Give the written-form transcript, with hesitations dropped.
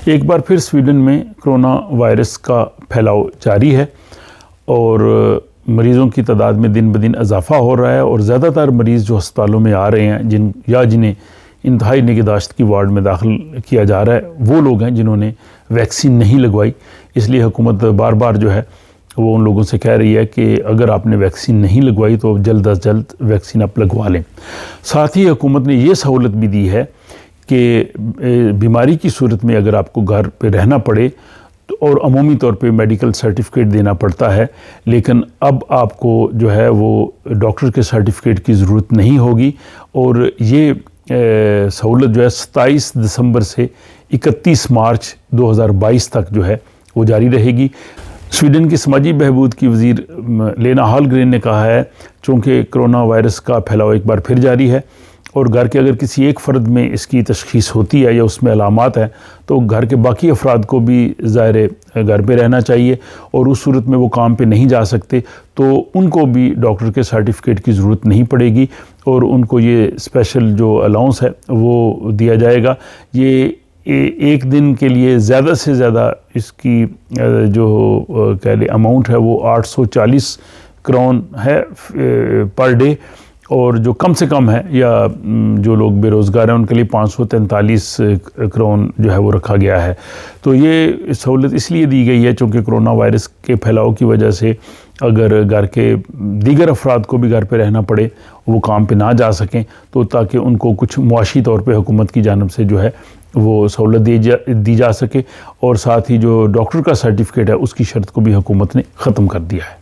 ایک بار پھر سویڈن میں کرونا وائرس کا پھیلاؤ جاری ہے اور مریضوں کی تعداد میں دن بدن اضافہ ہو رہا ہے، اور زیادہ تر مریض جو ہسپتالوں میں آ رہے ہیں جنہیں انتہائی نگہداشت کی وارڈ میں داخل کیا جا رہا ہے، وہ لوگ ہیں جنہوں نے ویکسین نہیں لگوائی۔ اس لیے حکومت بار بار جو ہے وہ ان لوگوں سے کہہ رہی ہے کہ اگر آپ نے ویکسین نہیں لگوائی تو جلد از جلد ویکسین آپ لگوا لیں۔ ساتھ ہی حکومت نے یہ سہولت بھی دی ہے کہ بیماری کی صورت میں اگر آپ کو گھر پہ رہنا پڑے اور عمومی طور پہ میڈیکل سرٹیفکیٹ دینا پڑتا ہے، لیکن اب آپ کو جو ہے وہ ڈاکٹر کے سرٹیفکیٹ کی ضرورت نہیں ہوگی، اور یہ سہولت جو ہے 27 دسمبر سے 31 مارچ 2022 تک جو ہے وہ جاری رہے گی۔ سویڈن کی سماجی بہبود کی وزیر لینا ہالگرین نے کہا ہے چونکہ کرونا وائرس کا پھیلاؤ ایک بار پھر جاری ہے اور گھر کے اگر کسی ایک فرد میں اس کی تشخیص ہوتی ہے یا اس میں علامات ہیں تو گھر کے باقی افراد کو بھی ظاہر گھر پہ رہنا چاہیے، اور اس صورت میں وہ کام پہ نہیں جا سکتے تو ان کو بھی ڈاکٹر کے سرٹیفکیٹ کی ضرورت نہیں پڑے گی، اور ان کو یہ اسپیشل جو الاؤنس ہے وہ دیا جائے گا۔ یہ ایک دن کے لیے زیادہ سے زیادہ اس کی جو کہہ لیں اماؤنٹ ہے وہ 840 کرون ہے پر ڈے، اور جو کم سے کم ہے یا جو لوگ بے روزگار ہیں ان کے لیے 543 کرون جو ہے وہ رکھا گیا ہے۔ تو یہ سہولت اس لیے دی گئی ہے چونکہ کرونا وائرس کے پھیلاؤ کی وجہ سے اگر گھر کے دیگر افراد کو بھی گھر پہ رہنا پڑے، وہ کام پہ نہ جا سکیں، تو تاکہ ان کو کچھ معاشی طور پہ حکومت کی جانب سے جو ہے وہ سہولت دی جا سکے، اور ساتھ ہی جو ڈاکٹر کا سرٹیفکیٹ ہے اس کی شرط کو بھی حکومت نے ختم کر دیا ہے۔